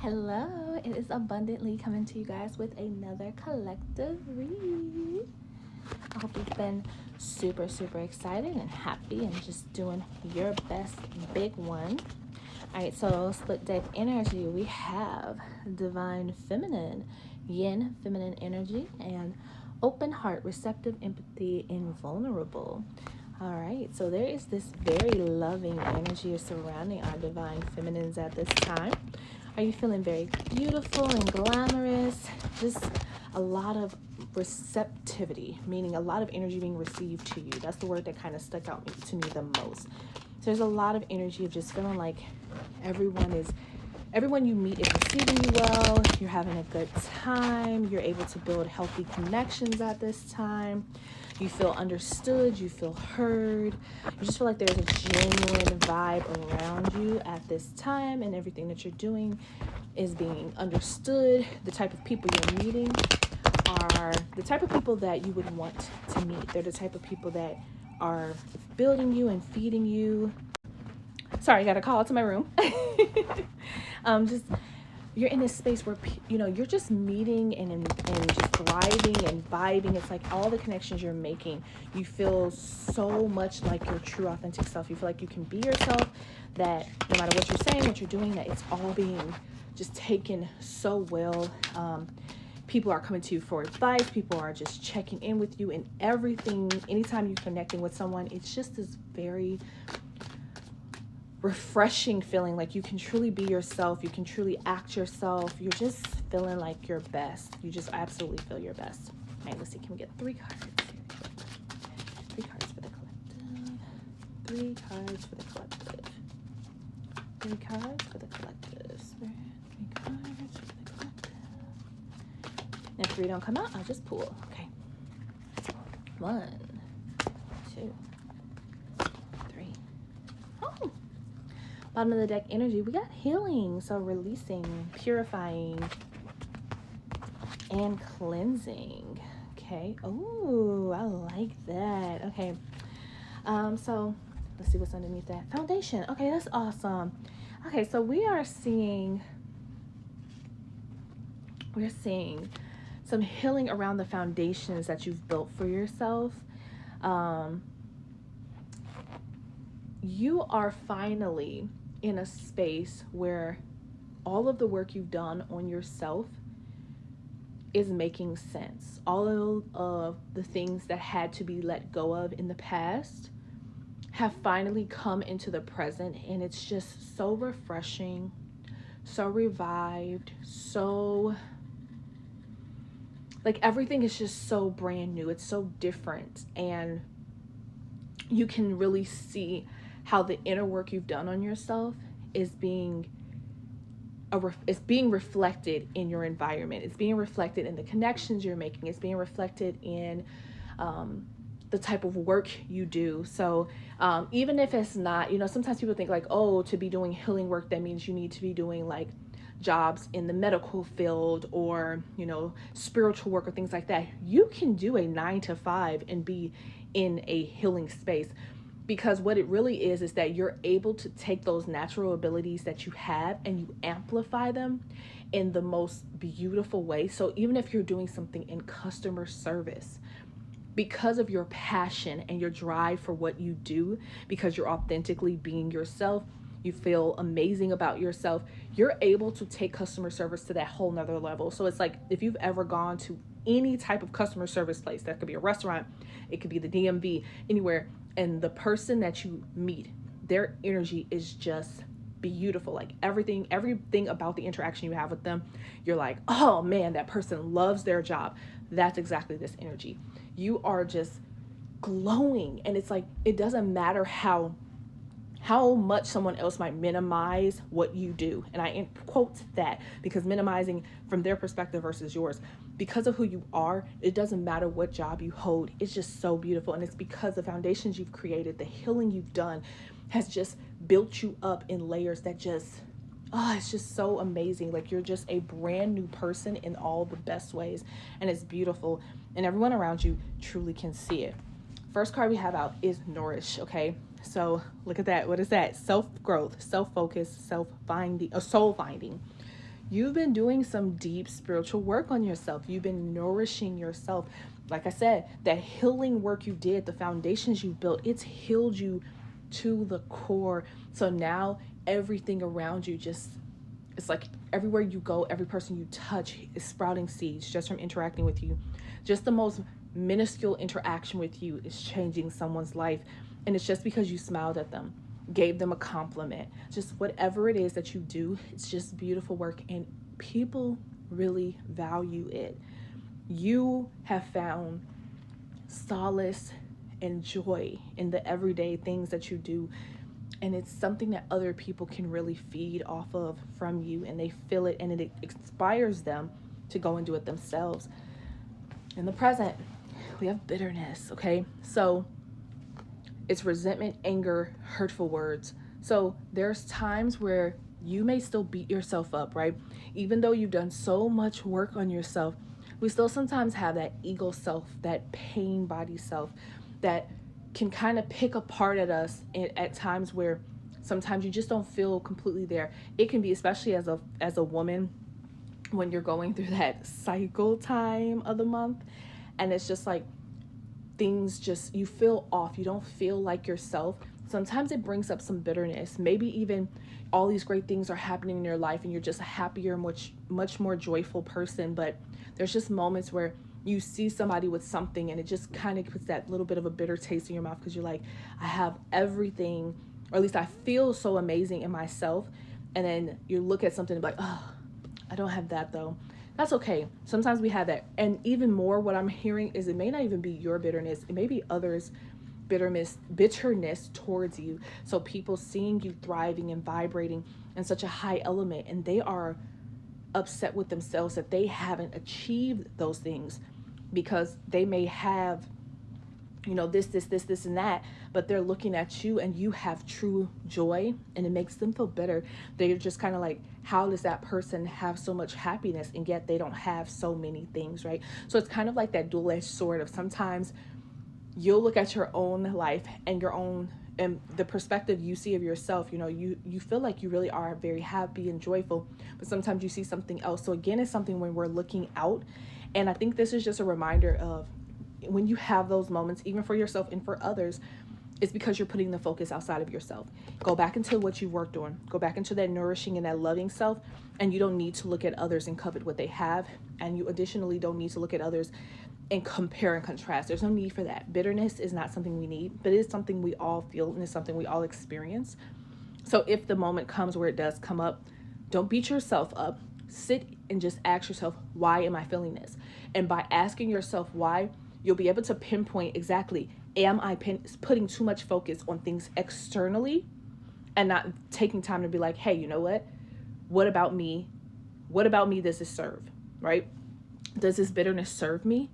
Hello, it is Abundant Lei coming to you guys with another collective read. I hope you've been super excited and happy and just doing your best big one. All right, so split deck energy, we have divine feminine, yin feminine energy, and open heart, receptive empathy, invulnerable. All right, so there is this very loving energy surrounding our divine feminines at this time. Are you feeling very beautiful and glamorous? Just a lot of receptivity, meaning a lot of energy being received to you. That's the word that kind of stuck out to me the most. So there's a lot of energy of just feeling like everyone you meet is receiving you well. You're having a good time. You're able to build healthy connections at this time. You feel understood. You feel heard. You just feel like there's a genuine vibe around you at this time, and everything that you're doing is being understood. The type of people you're meeting are the type of people that you would want to meet. They're the type of people that are building you and feeding you. Sorry, I got a call to my room. Just you're in this space where you're just meeting and just thriving and vibing. It's like all the connections you're making, you feel so much like your true authentic self. You feel like you can be yourself, that no matter what you're saying, what you're doing, that it's all being just taken so well. People are coming to you for advice. People are just checking in with you and everything. Anytime you're connecting with someone, it's just this very refreshing feeling, like you can truly be yourself. You can truly act yourself. You're just feeling like your best. You just absolutely feel your best. All right, let's see. Can we get 3 cards? 3 cards for the collective. 3 cards for the collective. 3 cards for the collective. 3 cards for the collective. And if 3 don't come out, I'll just pull. Okay. 1, 2, 3. Oh. Bottom of the deck energy, we got healing. So releasing, purifying, and cleansing. Okay. Oh, I like that. Okay. So let's see what's underneath that. Foundation. Okay, that's awesome. Okay, so we're seeing some healing around the foundations that you've built for yourself. You are finally in a space where all of the work you've done on yourself is making sense. All of the things that had to be let go of in the past have finally come into the present, and it's just so refreshing, so revived, so like everything is just so brand new. It's so different, and you can really see how the inner work you've done on yourself is being reflected in your environment. It's being reflected in the connections you're making. It's being reflected in the type of work you do. So even if it's not, sometimes people think like, oh, to be doing healing work, that means you need to be doing like jobs in the medical field or, spiritual work or things like that. You can do a 9 to 5 and be in a healing space. Because what it really is that you're able to take those natural abilities that you have and you amplify them in the most beautiful way. So even if you're doing something in customer service, because of your passion and your drive for what you do, because you're authentically being yourself, you feel amazing about yourself, you're able to take customer service to that whole nother level. So it's like if you've ever gone to any type of customer service place, that could be a restaurant, it could be the DMV, anywhere, and the person that you meet, their energy is just beautiful. Like everything about the interaction you have with them, you're like, oh man, that person loves their job. That's exactly this energy. You are just glowing, and it's like it doesn't matter how much someone else might minimize what you do. And I quote that because minimizing from their perspective versus yours, because of who you are, it doesn't matter what job you hold. It's just so beautiful. And it's because the foundations you've created, the healing you've done has just built you up in layers that just, it's just so amazing. Like you're just a brand new person in all the best ways. And it's beautiful. And everyone around you truly can see it. First card we have out is Nourish, okay? So look at that. What is that? Self-growth, self-focus, self-finding, soul finding. You've been doing some deep spiritual work on yourself. You've been nourishing yourself. Like I said, that healing work you did, the foundations you built, it's healed you to the core. So now everything around you just, it's like everywhere you go, every person you touch is sprouting seeds just from interacting with you. Just the most minuscule interaction with you is changing someone's life. And it's just because you smiled at them, gave them a compliment, just whatever it is that you do, it's just beautiful work, and people really value it. You have found solace and joy in the everyday things that you do, and it's something that other people can really feed off of from you, and they feel it, and it inspires them to go and do it themselves. In the present, we have bitterness. Okay, so it's resentment, anger, hurtful words. So there's times where you may still beat yourself up, right? Even though you've done so much work on yourself, we still sometimes have that ego self, that pain body self that can kind of pick apart at us at times where sometimes you just don't feel completely there. It can be, especially as a woman, when you're going through that cycle time of the month, and it's just like things just, you feel off, you don't feel like yourself. Sometimes it brings up some bitterness. Maybe even all these great things are happening in your life and you're just a happier, much more joyful person, but there's just moments where you see somebody with something and it just kind of puts that little bit of a bitter taste in your mouth, because you're like, I have everything, or at least I feel so amazing in myself, and then you look at something and be like, oh, I don't have that though. That's okay. Sometimes we have that. And even more, what I'm hearing is it may not even be your bitterness. It may be others' bitterness towards you. So people seeing you thriving and vibrating in such a high element, and they are upset with themselves that they haven't achieved those things, because they may have, this and that, but they're looking at you and you have true joy, and it makes them feel better. They're just kind of like, how does that person have so much happiness and yet they don't have so many things, right? So it's kind of like that dual-edged sword of sometimes you'll look at your own life and the perspective you see of yourself, you feel like you really are very happy and joyful, but sometimes you see something else. So again, it's something when we're looking out, and I think this is just a reminder of when you have those moments, even for yourself and for others, it's because you're putting the focus outside of yourself. Go back into what you've worked on. Go back into that nourishing and that loving self. And you don't need to look at others and covet what they have. And you additionally don't need to look at others and compare and contrast. There's no need for that. Bitterness is not something we need, but it is something we all feel, and it's something we all experience. So if the moment comes where it does come up, don't beat yourself up. Sit and just ask yourself, why am I feeling this? And by asking yourself why, you'll be able to pinpoint exactly, am I putting too much focus on things externally and not taking time to be like, hey, you know what? What about me? What about me does this serve, right? Does this bitterness serve me?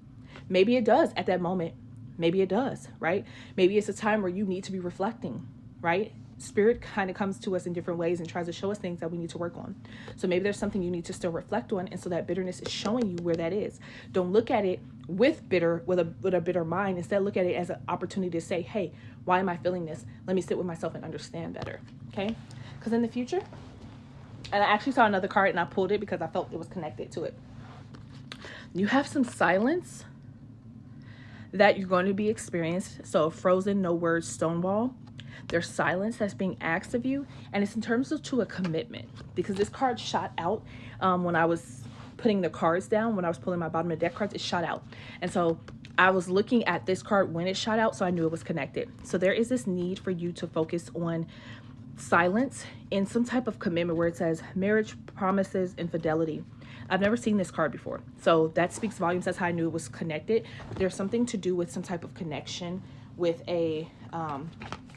Maybe it does at that moment. Maybe it does, right? Maybe it's a time where you need to be reflecting, right? Spirit kind of comes to us in different ways and tries to show us things that we need to work on. So maybe there's something you need to still reflect on, and so that bitterness is showing you where that is. Don't look at it with a bitter mind. Instead, look at it as an opportunity to say, hey, why am I feeling this? Let me sit with myself and understand better, okay? Because in the future, and I actually saw another card and I pulled it because I felt it was connected to it. You have some silence that you're going to be experienced. So frozen, no words, stonewall. There's silence that's being asked of you, and it's in terms of to a commitment, because this card shot out when I was putting the cards down. When I was pulling my bottom of the deck cards, it shot out, and so I was looking at this card when it shot out, so I knew it was connected. So there is this need for you to focus on silence in some type of commitment where it says marriage, promises, and fidelity. I've never seen this card before, so that speaks volumes. That's how I knew it was connected. There's something to do with some type of connection with a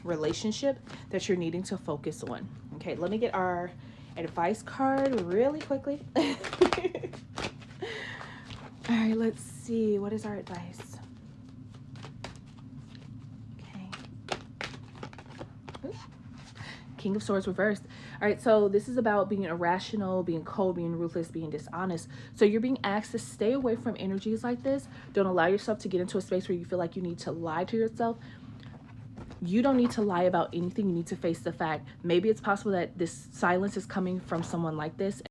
relationship that you're needing to focus on. Okay, let me get our advice card really quickly. All right, let's see. What is our advice? Okay. Oops. King of Swords reversed. All right, so this is about being irrational, being cold, being ruthless, being dishonest. So you're being asked to stay away from energies like this. Don't allow yourself to get into a space where you feel like you need to lie to yourself. You don't need to lie about anything. You need to face the fact. Maybe it's possible that this silence is coming from someone like this.